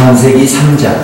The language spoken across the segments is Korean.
창세기 3장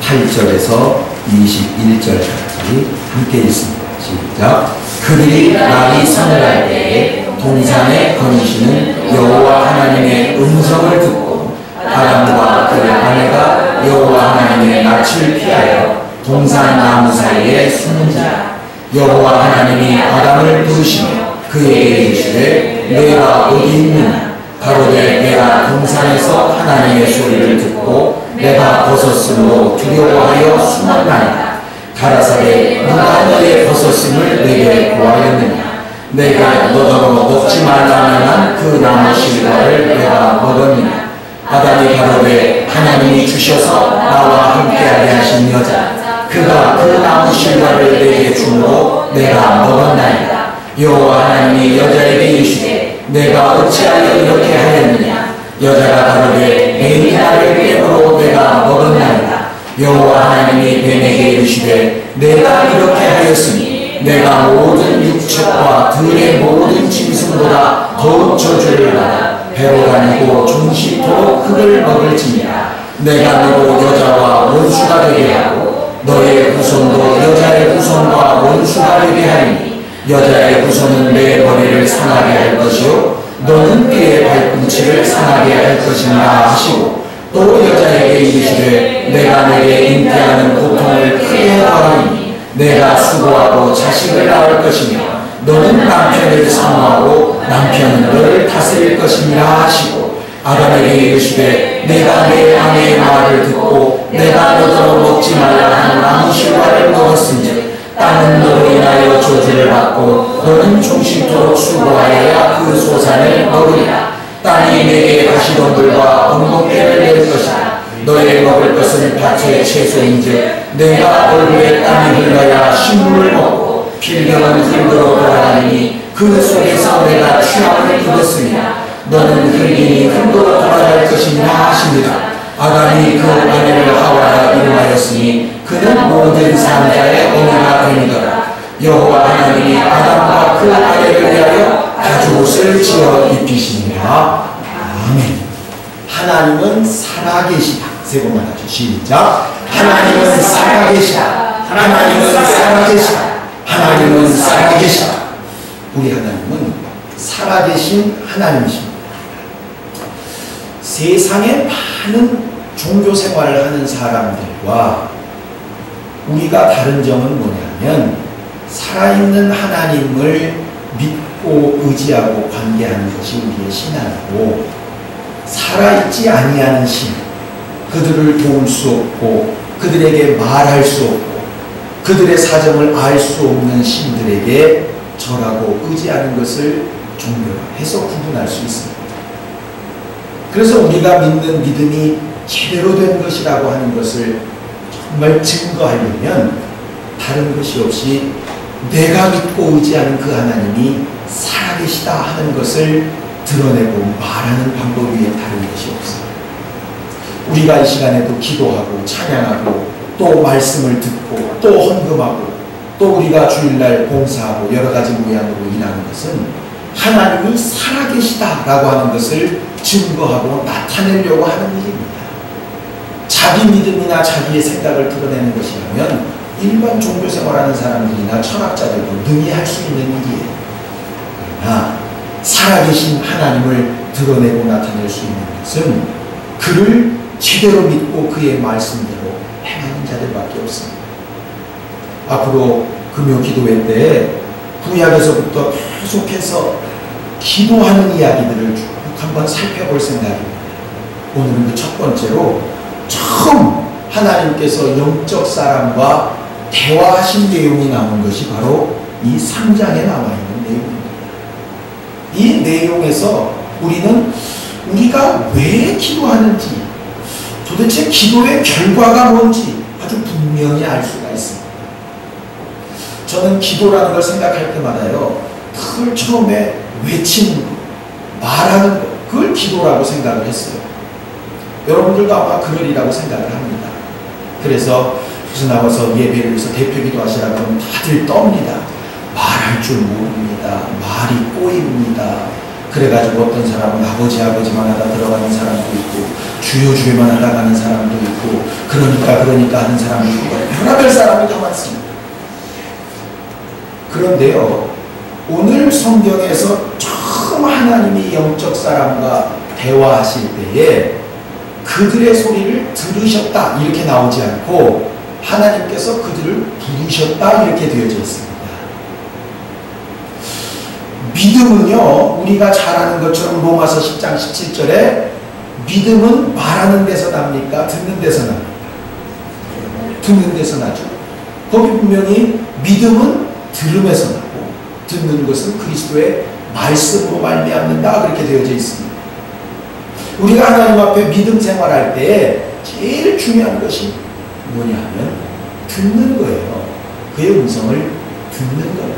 8절에서 21절까지 함께 읽습니다. 시작. 그들이 날이 서늘할 때에 동산에 거니시는 여호와 하나님의 음성을 듣고 아담과 그의 아내가 여호와 하나님의 낯을 피하여 동산 나무 사이에 숨은 자, 여호와 하나님이 아담을 부르시며 그에게 이르시되 내가 어디 있느냐? 가로되 내가 동산에서 하나님의 소리를 듣고 내가 벗었으므로 두려워하여 숨었나이다. 가라사대 누가 너의 벗었음을 내게 고하였느냐? 내가 너더러 먹지 말라는 그 나무 실과를 내가 먹었느냐? 아담이 가로되 하나님이 주셔서 나와 함께하게 하신 여자, 그가 그 나무 실과를 내게 주므로 내가 먹었나이다. 여호와 하나님이 여자에게 이르시되 내가 어찌하여 이렇게 하였느냐? 여자가 가로되 뱀이 나를 깨므로 내가 먹었나이다. 여호와 하나님이 뱀에게 이르시되 내가 이렇게 하였으니 내가 모든 육축과 들의 모든 짐승보다 더욱 저주를 받아 배로 다니고 종식토록 흙을 먹을지니라. 내가 너로 여자와 원수가 되게 하고 너의 후손도 여자의 후손과 원수가 되게 하리니 여자의 후손은 내 머리를 상하게 할 것이요 너는 그의 발꿈치를 상하게 할 것이니라 하시고 또 여자에게 이르시되 내가 내게 잉태하는 고통을 크게 더하리니 내가 수고하고 자식을 낳을 것이며 너는 남편을 사모하고 남편은 너를 다스릴 것이니라 하시고 아담에게 이르시되 내가 내 아내의 말을 듣고 내가 너더러 먹지 말라 하는 나무 실과를 먹었은즉 땅은 너로 인하여 저주를 받고 너는 종식토록 수고하여야 그 소산을 먹으리라. 땅이 내게 가시덤불과 엉겅퀴를 낼 것이다. 너의 먹을 것은 밭의 채소인즉 내가 얼굴에 땀이 흘러야 식물을 먹고 필경은 흙으로 돌아다니니 그 속에서 내가 취함을 입었으니라. 너는 흙이니 흙으로 돌아갈 것이니라 하십니다. 아담이 그 아내를 하와라 이름하였으니 그는 모든 산자의 어머니가 되니더라. 여호와 하나님이 아담과 그 아내를 위하여 가죽옷을 지어 입히시니라. 아멘. 하나님은 살아계시다. 세 번만 하죠. 시작. 하나님은 살아계시다. 하나님은 살아계시다. 하나님은 살아계시다. 우리 하나님은 살아계신 하나님이십니다. 세상에 많은 종교 생활을 하는 사람들과 우리가 다른 점은 뭐냐면 살아있는 하나님을 믿고 의지하고 관계하는 것이 우리의 신앙이고 살아있지 아니하는 신, 그들을 도울 수 없고 그들에게 말할 수 없고 그들의 사정을 알 수 없는 신들에게 절하고 의지하는 것을 종교해서 구분할 수 있습니다. 그래서 우리가 믿는 믿음이 제대로 된 것이라고 하는 것을 정말 증거하려면 다른 것이 없이 내가 믿고 의지하는 그 하나님이 살아계시다 하는 것을 드러내고 말하는 방법 외에 다른 것이 없습니다. 우리가 이 시간에도 기도하고 찬양하고 또 말씀을 듣고 또 헌금하고 또 우리가 주일날 봉사하고 여러 가지 모양으로 일하는 것은 하나님이 살아계시다라고 하는 것을 증거하고 나타내려고 하는 일입니다. 자기 믿음이나 자기의 생각을 드러내는 것이라면 일반 종교생활하는 사람들이나 철학자들도 능히 할 수 있는 일이에요. 그러나 살아계신 하나님을 드러내고 나타낼 수 있는 것은 그를 제대로 믿고 그의 말씀대로 행하는 자들밖에 없습니다. 앞으로 금요 기도회 때 구약에서부터 계속해서 기도하는 이야기들을 쭉 한번 살펴볼 생각입니다. 오늘은 그 첫 번째로 처음 하나님께서 영적 사람과 대화하신 내용이 나온 것이 바로 이 3장에 나와 있는 내용입니다. 이 내용에서 우리는 우리가 왜 기도하는지 도대체 기도의 결과가 뭔지 아주 분명히 알 수가 있습니다. 저는 기도라는 걸 생각할 때마다요, 그걸 처음에 외치는 것, 말하는 것, 그걸 기도라고 생각을 했어요. 여러분들도 아마 그러리라고 생각을 합니다. 그래서 무슨 나와서 예배를 위해서 대표기도 하시라고 하면 다들 떱니다. 말할 줄 모릅니다. 말이 꼬입니다. 그래가지고 어떤 사람은 아버지만 하다 들어가는 사람도 있고 주여 주여만 하다가는 사람도 있고 그러니까 하는 사람도 있고 별의별 사람이 다 많습니다. 그런데요, 오늘 성경에서 처음 하나님이 영적 사람과 대화하실 때에 그들의 소리를 들으셨다 이렇게 나오지 않고 하나님께서 그들을 부르셨다 이렇게 되어져 있습니다. 믿음은요, 우리가 잘 아는 것처럼 로마서 10장 17절에 믿음은 말하는 데서 납니까? 듣는 데서 납니까? 듣는 데서 나죠. 거기 분명히 믿음은 들음에서 나고 듣는 것은 그리스도의 말씀으로 말미암는다 그렇게 되어져 있습니다. 우리가 하나님 앞에 믿음 생활할 때 제일 중요한 것이 뭐냐 하면 듣는 거예요. 그의 음성을 듣는 거예요.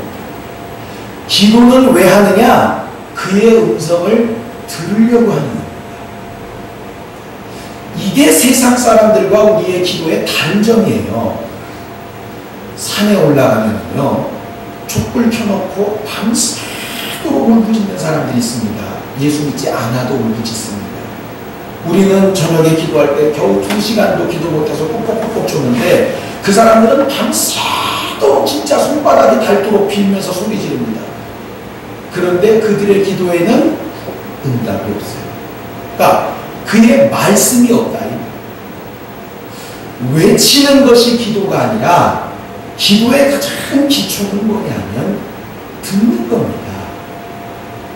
기도는 왜 하느냐? 그의 음성을 들으려고 하는 겁니다. 이게 세상 사람들과 우리의 기도의 다른 점이에요. 산에 올라가면요, 촛불 켜놓고 밤새도록 울부짖는 사람들이 있습니다. 예수 믿지 않아도 울부짖습니다. 우리는 저녁에 기도할 때 겨우 2시간도 기도 못해서 꾹꾹꾹꾹 쫓는데 그 사람들은 밤새도록 진짜 손바닥이 닳도록 빌면서 소리 지릅니다. 그런데 그들의 기도에는 응답이 없어요. 그러니까 그의 말씀이 없다. 외치는 것이 기도가 아니라 기도의 가장 기초는 뭐냐면 듣는 겁니다.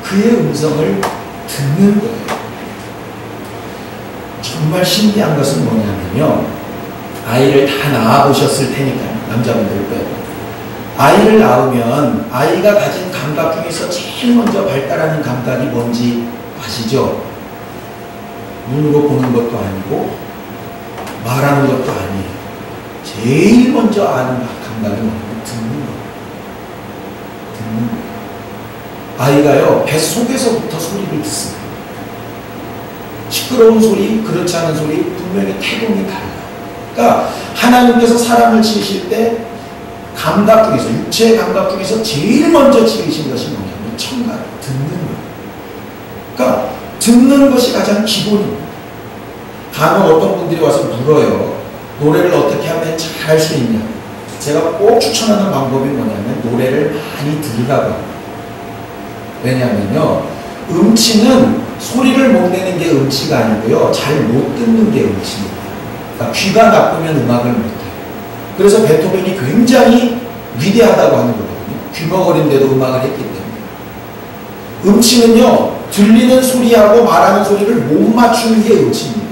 그의 음성을 듣는 거예요. 정말 신기한 것은 뭐냐면요, 아이를 다 낳아보셨을 테니까요, 남자분들 빼고. 아이를 낳으면 아이가 가진 감각 중에서 제일 먼저 발달하는 감각이 뭔지 아시죠? 눈으로 보는 것도 아니고 말하는 것도 아니에요. 제일 먼저 아는 감각이 뭐냐면 듣는 거예요. 듣는 거예요. 아이가요, 뱃속에서부터 소리를 듣습니다. 시끄러운 소리, 그렇지 않은 소리, 분명히 태동이 달라요. 그러니까 하나님께서 사람을 지으실 때 감각 중에서, 육체의 감각 중에서 제일 먼저 지으신 것이 뭐냐면 청각, 듣는 거예요. 그러니까 듣는 것이 가장 기본입니다. 간혹 어떤 분들이 와서 물어요. 노래를 어떻게 하면 잘 할 수 있냐. 제가 꼭 추천하는 방법이 뭐냐면 노래를 많이 들으라고 합니다. 왜냐면요, 음치는 소리를 못 내는 게 음치가 아니고요, 잘 못 듣는 게 음치입니다. 그러니까 귀가 나쁘면 음악을 못 해요. 그래서 베토벤이 굉장히 위대하다고 하는 거거든요. 귀머거린데도 음악을 했기 때문에. 음치는요, 들리는 소리하고 말하는 소리를 못 맞추는 게 음치입니다.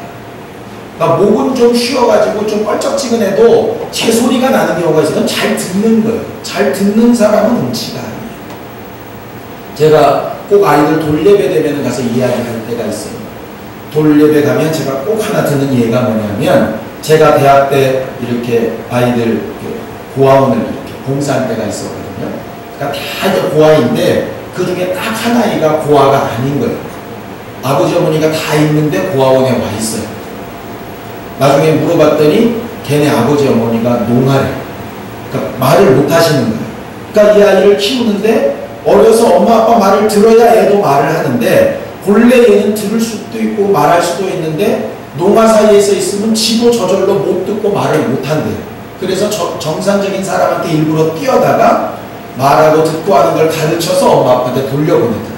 그러니까 목은 좀 쉬어가지고 좀 껄쩍지근해도 제 소리가 나는 경우가 있어요. 잘 듣는 거예요. 잘 듣는 사람은 음치가 아니에요. 제가 꼭 아이들 돌예배 되면 가서 이야기할 때가 있어요. 돌예배 가면 제가 꼭 하나 듣는 예가 뭐냐면, 제가 대학 때 이렇게 아이들 고아원을 이렇게 봉사할 때가 있었거든요. 그러니까 다 이제 고아인데 그 중에 딱 하나이가 고아가 아닌 거예요. 아버지 어머니가 다 있는데 고아원에 와 있어요. 나중에 물어봤더니 걔네 아버지 어머니가 농아래. 그러니까 말을 못 하시는 거예요. 그러니까 이 아이를 키우는데 어려서 엄마 아빠 말을 들어야 애도 말을 하는데 본래 얘는 들을 수도 있고 말할 수도 있는데 농아 사이에서 있으면 지도 저절로 못 듣고 말을 못 한대요. 그래서 정상적인 사람한테 일부러 뛰어다가 말하고 듣고 하는 걸 가르쳐서 엄마 아빠한테 돌려보내더라고요.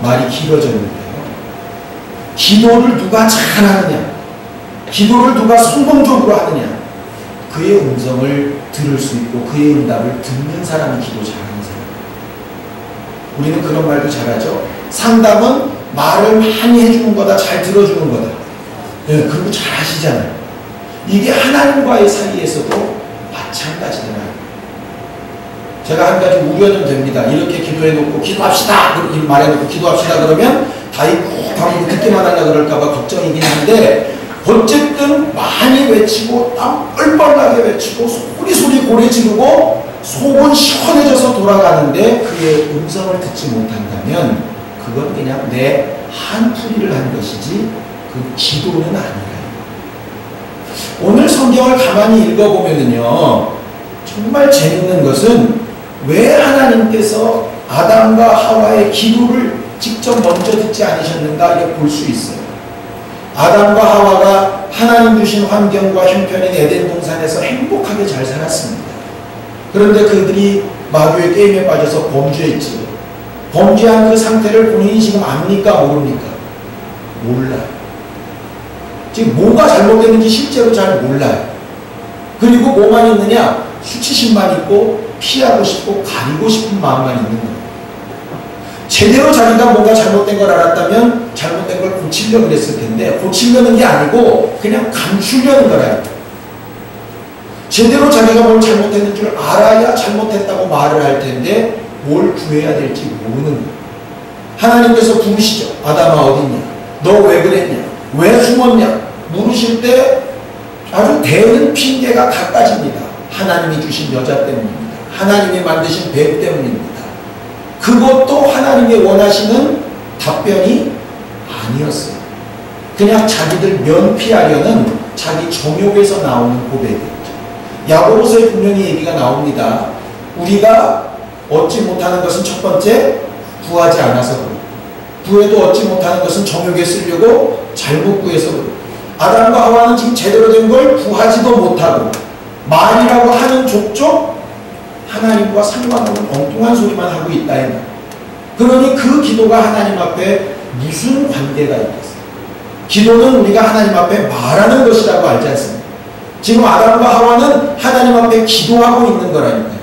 말이 길어졌는데요. 기도를 누가 잘하느냐, 기도를 누가 성공적으로 하느냐, 그의 음성을 들을 수 있고 그의 응답을 듣는 사람이 기도 잘하는 사람. 우리는 그런 말도 잘하죠. 상담은 말을 많이 해주는 거다, 잘 들어주는 거다. 네, 그리고 잘 하시잖아요. 이게 하나님과의 사이에서도 마찬가지더라고요. 제가 한 가지 우려는 됩니다. 이렇게 기도해놓고 기도합시다 이렇게 말해놓고 기도합시다 그러면 다 있고 듣기만 하려고 그럴까봐 걱정이긴 한데, 어쨌든 많이 외치고 땀 뻘뻘나게 외치고 소리 고래 지르고 속은 시원해져서 돌아가는데 그의 음성을 듣지 못한다면 그건 그냥 내 한풀이를 한 것이지 그 기도는 아니에요. 오늘 성경을 가만히 읽어보면은요, 정말 재밌는 것은 왜 하나님께서 아담과 하와의 기도를 직접 먼저 듣지 않으셨는가 이렇게 볼 수 있어요. 아담과 하와가 하나님 주신 환경과 형편인 에덴 동산에서 행복하게 잘 살았습니다. 그런데 그들이 마귀의 게임에 빠져서 범죄했지요. 범죄한 그 상태를 본인이 지금 압니까? 모릅니까? 몰라요. 지금 뭐가 잘못됐는지 실제로 잘 몰라요. 그리고 뭐만 있느냐? 수치심만 있고 피하고 싶고 가리고 싶은 마음만 있는 거예요. 제대로 자기가 뭔가 잘못된 걸 알았다면 잘못된 걸 고치려고 그랬을 텐데 고치려는 게 아니고 그냥 감추려는 거라니까. 제대로 자기가 뭘 잘못했는 줄 알아야 잘못했다고 말을 할 텐데 뭘 구해야 될지 모르는 거예요. 하나님께서 부르시죠. 아담아 어딨냐? 너 왜 그랬냐? 왜 숨었냐? 물으실 때 아주 대는 핑계가 갖가지입니다. 하나님이 주신 여자 때문입니다. 하나님이 만드신 뱀 때문입니다. 그것도 하나님이 원하시는 답변이 아니었어요. 그냥 자기들 면피하려는 자기 정욕에서 나오는 고백이었죠. 야고보서에 분명히 얘기가 나옵니다. 우리가 얻지 못하는 것은 첫 번째 구하지 않아서 그렇고, 구해도 얻지 못하는 것은 정욕에 쓰려고 잘못 구해서 그렇고, 아담과 하와는 지금 제대로 된 걸 구하지도 못하고 말이라고 하는 족족 하나님과 상관없는 엉뚱한 소리만 하고 있다. 그러니 그 기도가 하나님 앞에 무슨 관계가 있겠어요? 기도는 우리가 하나님 앞에 말하는 것이라고 알지 않습니까? 지금 아담과 하와는 하나님 앞에 기도하고 있는 거라니까요.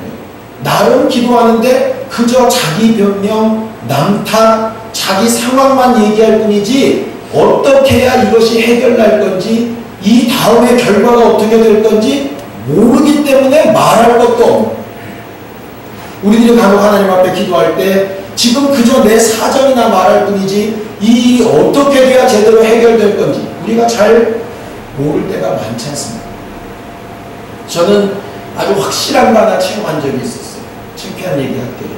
나름 기도하는데 그저 자기 변명, 남탓, 자기 상황만 얘기할 뿐이지 어떻게 해야 이것이 해결날 건지 이 다음에 결과가 어떻게 될 건지 모르기 때문에 말할 것도 없는. 우리들이 간혹 하나님 앞에 기도할 때 지금 그저 내 사정이나 말할 뿐이지 이 일이 어떻게 돼야 제대로 해결될 건지 우리가 잘 모를 때가 많지 않습니까? 저는 아주 확실한 거 하나 체험한 적이 있었어요. 창피한 얘기 할게요.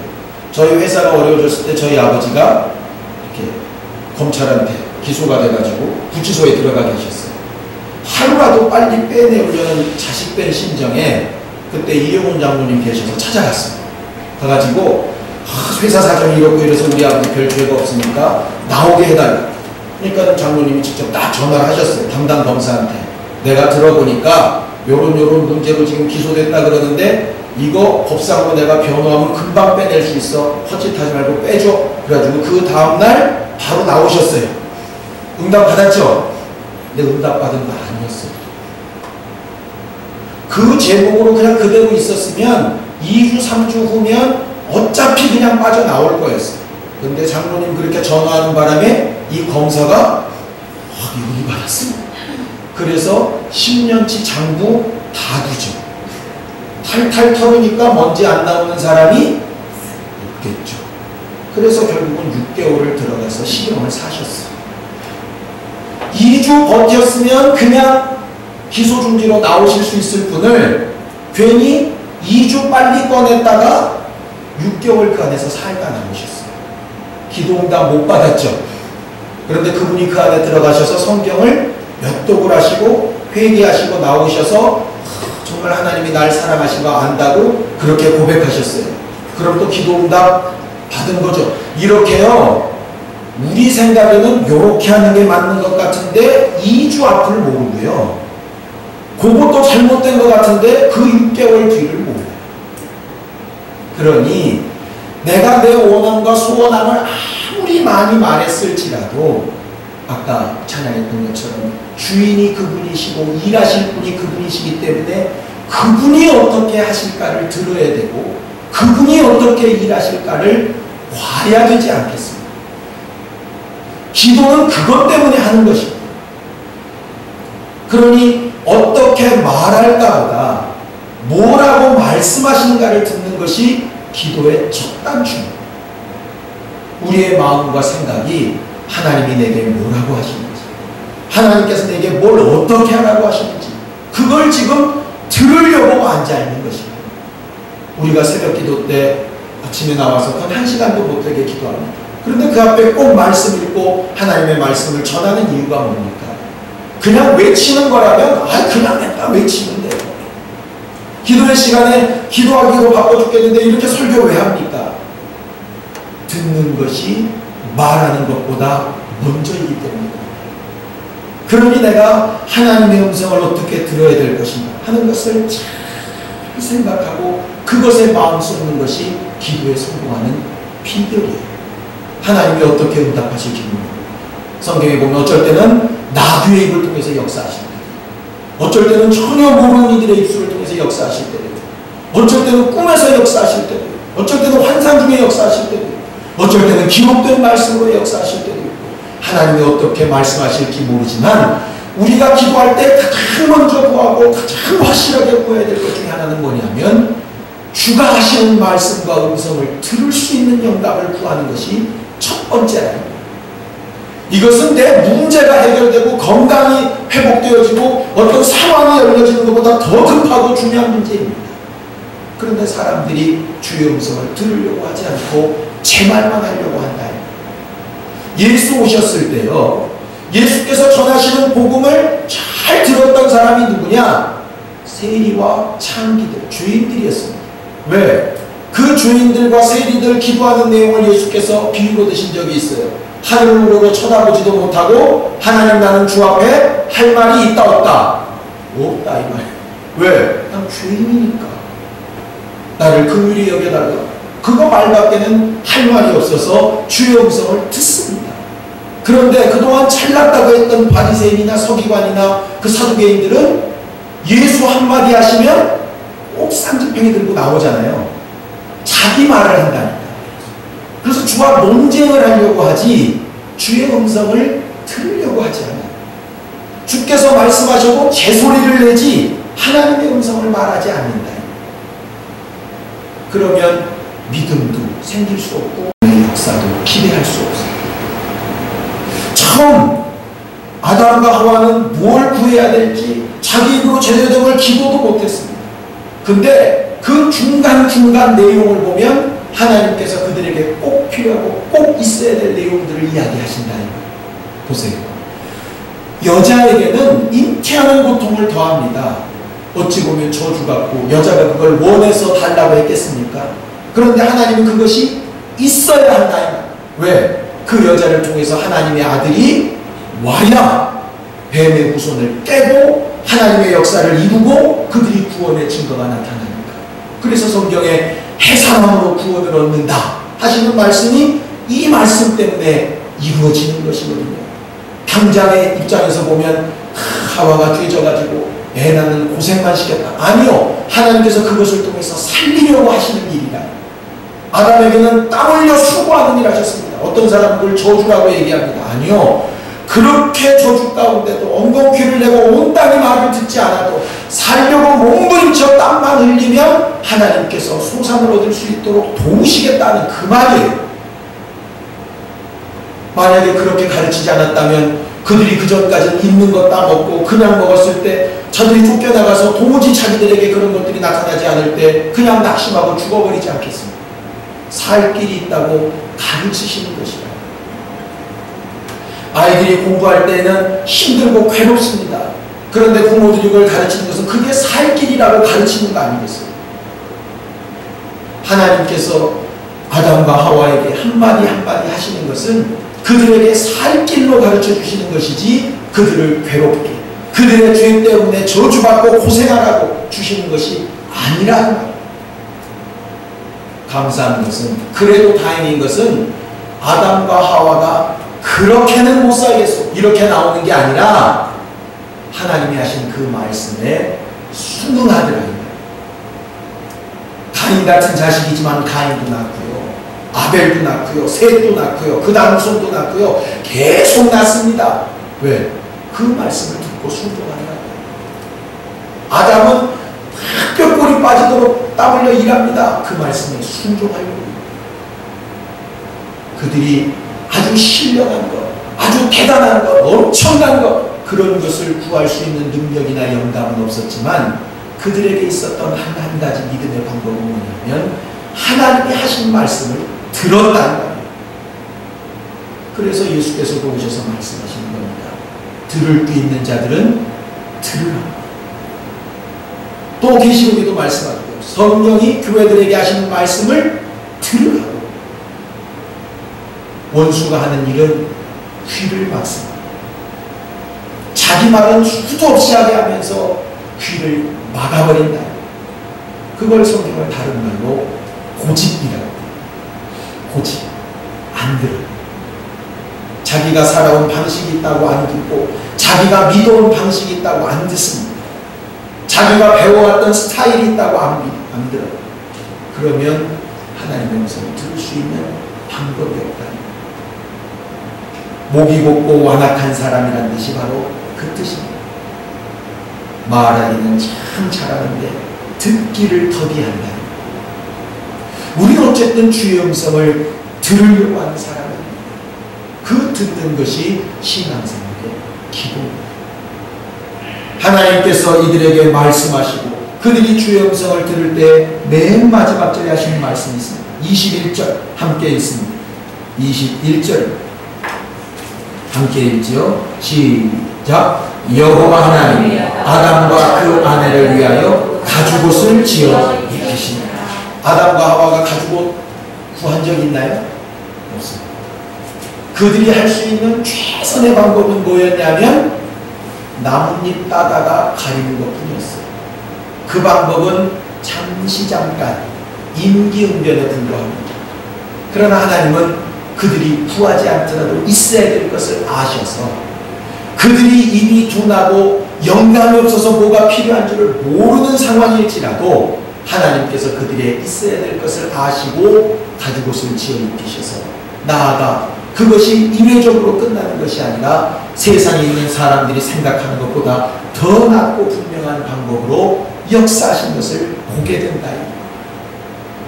저희 회사가 어려워졌을 때 저희 아버지가 이렇게 검찰한테 기소가 돼가지고 구치소에 들어가 계셨어요. 하루라도 빨리 빼내려는 자식 뺀 심정에 그때 이영훈 장로님 계셔서 찾아갔어요. 가가지고 회사 사정이 이렇고 이래서 우리 아버지 별 죄가 없으니까 나오게 해달라. 그러니까 장로님이 직접 딱 전화를 하셨어요. 담당 검사한테. 내가 들어보니까 요런 문제로 지금 기소됐다 그러는데 이거 법상으로 내가 변호하면 금방 빼낼 수 있어. 헛짓하지 말고 빼줘. 그래가지고 그 다음날 바로 나오셨어요. 응답 받았죠? 근데 응답 받은 거 아니었어요. 그 제목으로 그냥 그대로 있었으면 2주 3주 후면 어차피 그냥 빠져나올 거였어요. 근데 장로님 그렇게 전화하는 바람에 이 검사가 이거 받았습니다. 그래서 10년치 장부 다 두죠. 탈탈 털으니까 먼지 안 나오는 사람이 없겠죠. 그래서 결국은 6개월을 들어가서 실형을 사셨어요. 2주 버텼으면 그냥 기소 중지로 나오실 수 있을 분을 괜히 2주 빨리 꺼냈다가 6개월 그 안에서 살다 남으셨어요. 기도응답 못 받았죠. 그런데 그분이 그 안에 들어가셔서 성경을 몇 독을 하시고 회개하시고 나오셔서 정말 하나님이 날 사랑하신 거 안다고 그렇게 고백하셨어요. 그럼 또 기도응답 받은 거죠. 이렇게요. 우리 생각에는 이렇게 하는 게 맞는 것 같은데 2주 앞을 모르고요. 그것도 잘못된 것 같은데 그 6개월 뒤를 모르고. 그러니 내가 내 원함과 소원함을 아무리 많이 말했을지라도 아까 찬양했던 것처럼 주인이 그분이시고 일하실 분이 그분이시기 때문에 그분이 어떻게 하실까를 들어야 되고 그분이 어떻게 일하실까를 봐야 되지 않겠습니까? 기도는 그것 때문에 하는 것입니다. 그러니 어떻게 말할까보다 뭐라고 말씀하시는가를 듣는 것이 기도의 첫 단추입니다. 우리의 마음과 생각이 하나님이 내게 뭐라고 하시는지, 하나님께서 내게 뭘 어떻게 하라고 하시는지 그걸 지금 들으려고 앉아있는 것입니다. 우리가 새벽 기도 때 아침에 나와서 한 1시간도 못되게 기도합니다. 그런데 그 앞에 꼭 말씀 읽고 하나님의 말씀을 전하는 이유가 뭡니까? 그냥 외치는 거라면 그냥 내가 외치면 돼요. 기도의 시간에 기도하기로 바빠 죽겠는데 이렇게 설교 왜 합니까? 듣는 것이 말하는 것보다 먼저이기 때문입니다. 그러니 내가 하나님의 음성을 어떻게 들어야 될 것인가 하는 것을 잘 생각하고 그것에 마음 쏟는 것이 기도에 성공하는 비결이에요. 하나님이 어떻게 응답하실지 모릅니다. 성경에 보면 어쩔 때는 나귀의 입을 통해서 역사하실 때, 어쩔 때는 전혀 모르는 이들의 입술을 통해서 역사하실 때도, 어쩔 때는 꿈에서 역사하실 때도, 어쩔 때는 환상 중에 역사하실 때도, 어쩔 때는 기록된 말씀으로 역사하실 때도 있고, 하나님이 어떻게 말씀하실지 모르지만 우리가 기도할 때 가장 먼저 구하고 가장 확실하게 구해야 될 것 중에 하나는 뭐냐면 주가 하시는 말씀과 음성을 들을 수 있는 영감을 구하는 것이 첫 번째 아닙니다. 이것은 내 문제가 해결되고 건강이 회복되어지고 어떤 상황이 열려지는 것보다 더 급하고 중요한 문제입니다. 그런데 사람들이 주의 음성을 들으려고 하지 않고 제 말만 하려고 한다. 예수 오셨을 때요, 예수께서 전하시는 복음을 잘 들었던 사람이 누구냐? 세리와 창기들, 주인들이었습니다. 왜? 그 주인들과 세리들 기도하는 내용을 예수께서 비유로 드신 적이 있어요. 하늘으로 쳐다보지도 못하고 하나님 나는 주 앞에 할 말이 있다 없다? 없다 이 말이에요. 왜? 난 죄인이니까 나를 긍휼히 여겨달라. 그거 말밖에는 할 말이 없어서 주의 음성을 듣습니다. 그런데 그동안 잘났다고 했던 바리새인이나 서기관이나 그 사두개인들은 예수 한마디 하시면 꼭 쌍지팽이 들고 나오잖아요. 자기 말을 한다니까. 그래서 주와 논쟁을 하려고 하지 주의 음성을 들으려고 하지 않아요. 주께서 말씀하셔도 제 소리를 내지 하나님의 음성을 말하지 않는다. 그러면 믿음도 생길 수 없고 역사도 기대할 수 없어요. 처음 아담과 하와는 뭘 구해야 될지 자기 입으로 제대로 기도도 못했습니다. 근데 그 중간중간 내용을 보면 하나님께서 그들에게 꼭 필요하고 꼭 있어야 될 내용들을 이야기하신다는 거예요. 보세요. 여자에게는 잉태하는 고통을 더합니다. 어찌 보면 저주 같고 여자가 그걸 원해서 달라고 했겠습니까? 그런데 하나님은 그것이 있어야 한다. 왜? 그 여자를 통해서 하나님의 아들이 와야 뱀의 후손을 깨고 하나님의 역사를 이루고 그들이 구원의 증거가 나타나니까. 그래서 성경에 해산함으로 구원을 얻는다 하시는 말씀이 이 말씀 때문에 이루어지는 것이거든요. 당장의 입장에서 보면 하와가 죄져가지고 애 낳는 고생만 시켰다. 아니요. 하나님께서 그것을 통해서 살리려고 하시는 일이다. 아담에게는 땀 흘려 수고하는 일 하셨습니다. 어떤 사람은 그걸 저주라고 얘기합니다. 아니요. 그렇게 저주 가운데도 엉겅퀴를 내고 온 땅이 말을 듣지 않아도 살려고 몸부림쳐 땀만 흘리면 하나님께서 소산을 얻을 수 있도록 도우시겠다는 그 말이에요. 만약에 그렇게 가르치지 않았다면 그들이 그전까지는 있는 것 다 먹고 그냥 먹었을 때 저들이 쫓겨나가서 도무지 자기들에게 그런 것들이 나타나지 않을 때 그냥 낙심하고 죽어버리지 않겠습니까? 살 길이 있다고 가르치시는 것이다. 아이들이 공부할 때는 힘들고 괴롭습니다. 그런데 부모들이 그걸 가르치는 것은 그게 살 길이라고 가르치는 거 아니겠어요? 하나님께서 아담과 하와에게 한마디 한마디 하시는 것은 그들에게 살 길로 가르쳐 주시는 것이지 그들을 괴롭게 그들의 죄 때문에 저주받고 고생하라고 주시는 것이 아니라는 거예요. 감사한 것은, 그래도 다행인 것은 아담과 하와가 그렇게는 못 살겠어 이렇게 나오는 게 아니라 하나님이 하신 그 말씀에 순응하더라. 가인 같은 자식이지만 가인도 낳고요, 아벨도 낳고요, 셋도 낳고요, 그 다음 손도 낳고요, 계속 낳습니다. 왜? 그 말씀을 듣고 순종하는 거예요. 아담은 뼈골이 빠지도록 땀 흘려 일합니다. 그 말씀에 순종하려고. 그들이 아주 신령한 것, 아주 대단한 것, 엄청난 것, 그런 것을 구할 수 있는 능력이나 영감은 없었지만 그들에게 있었던 한 가지 믿음의 방법은 뭐냐면 하나님이 하신 말씀을 들었다는 겁니다. 그래서 예수께서도 오셔서 말씀하시는 겁니다. 들을 귀 있는 자들은 들으라. 또 계시록에도 말씀하고 성령이 교회들에게 하시는 말씀을 들으라고. 원수가 하는 일은 귀를 막습니다. 자기 말은 수도 없이 하게 하면서 귀를 막아버린다. 그걸 성경을 다른 말로 고집이라고 해요. 고집. 안 들어. 자기가 살아온 방식이 있다고 안 듣고, 자기가 믿어온 방식이 있다고 안 듣습니다. 자기가 배워왔던 스타일이 있다고 안 들어. 그러면 하나님의 음성을 들을 수 있는 방법이 없다. 목이 곱고 완악한 사람이란 뜻이 바로 그 뜻입니다. 말하기는 참 잘하는데 듣기를 더디한다. 우리는 어쨌든 주의 음성을 들으려고 하는 사람입니다. 그 듣는 것이 신앙생활의 기본입니다. 하나님께서 이들에게 말씀하시고 그들이 주의 음성을 들을 때 맨 마지막 절에 하시는 말씀이 있습니다. 21절 함께 읽습니다. 21절 함께 읽지요. 시작. 여호와 하나님이 아담과 그 아내를 위하여 가죽옷을 지어 입히시니라. 아담과 하와가 가죽옷 구한 적 있나요? 없습니다. 그들이 할 수 있는 최선의 방법은 뭐였냐면 나뭇잎 따다가 가리는 것뿐이었어요. 그 방법은 잠깐 임기응변에 불과합니다. 그러나 하나님은 그들이 구하지 않더라도 있어야 될 것을 아셔서 그들이 입이 둔하고 영감이 없어서 뭐가 필요한 줄을 모르는 상황일지라도 하나님께서 그들의 있어야 될 것을 아시고 가죽옷을 지어 입히셔서 나아가 그것이 인외적으로 끝나는 것이 아니라 세상에 있는 사람들이 생각하는 것보다 더 낫고 분명한 방법으로 역사하신 것을 보게 된다.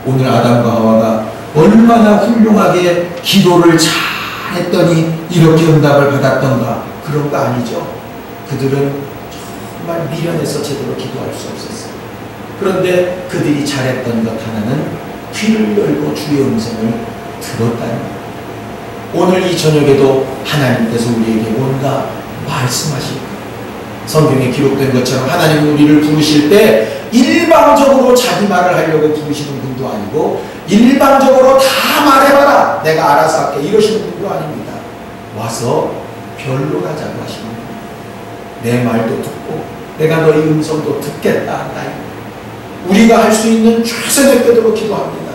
오늘 아담과 하와가 얼마나 훌륭하게 기도를 잘했더니 이렇게 응답을 받았던가, 그런 거 아니죠. 그들은 정말 미련해서 제대로 기도할 수 없었어요. 그런데 그들이 잘했던 것 하나는 귀를 열고 주의 음성을 들었다는 것. 오늘 이 저녁에도 하나님께서 우리에게 뭔가 말씀하실 거예요. 성경에 기록된 것처럼 하나님은 우리를 부르실 때 일방적으로 자기 말을 하려고 부르시는 분도 아니고 일방적으로 다 말해봐라 내가 알아서 할게 이러시는 분도 아닙니다. 와서 변론하자고 하시는 거예요. 내 말도 듣고 내가 너희 음성도 듣겠다 한다. 우리가 할 수 있는 최선의 때대로 기도합니다.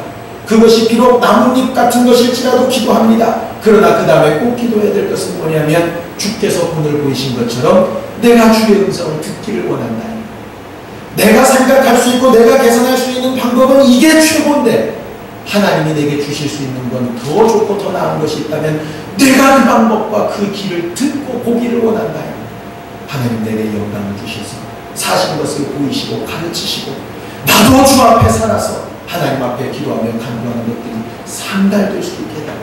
그것이 비록 나뭇잎 같은 것일지라도 기도합니다. 그러나 그 다음에 꼭 기도해야 될 것은 뭐냐면 주께서 오늘 보이신 것처럼 내가 주의 음성을 듣기를 원한다. 내가 생각할 수 있고 내가 계산할 수 있는 방법은 이게 최고인데 하나님이 내게 주실 수 있는 건 더 좋고 더 나은 것이 있다면 내가 그 방법과 그 길을 듣고 보기를 원한다. 하나님 내게 영광을 주셔서 사신 것을 보이시고 가르치시고 나도 주 앞에 살아서 하나님 앞에 기도하며 간구하는 것들이 상달될 수 있게 해달라.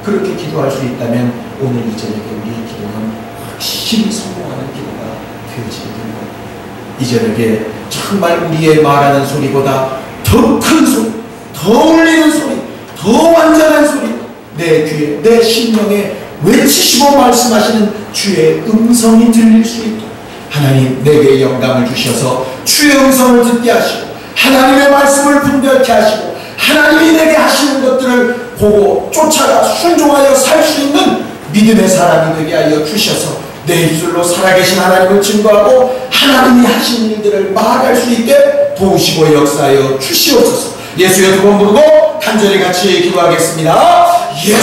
그렇게 기도할 수 있다면 오늘 이 저녁에 우리의 기도는 확실히 성공하는 기도가 되어지게 될 거예요. 이 저녁에 정말 우리의 말하는 소리보다 더 큰 소리, 더 울리는 소리, 더 완전한 소리 내 귀에, 내 심령에 외치시고 말씀하시는 주의 음성이 들릴 수 있도록 하나님 내게 영감을 주셔서 주의 음성을 듣게 하시고 하나님의 말씀을 분별케 하시고 하나님이 내게 하시는 것들을 보고 쫓아가 순종하여 살 수 있는 믿음의 사람이 되게 하여 주셔서 내 입술로 살아계신 하나님을 증거하고 하나님이 하신 일들을 말할 수 있게 도우시고 역사하여 주시옵소서. 예수의 두 번 부르고 간절히 같이 기도하겠습니다. 예수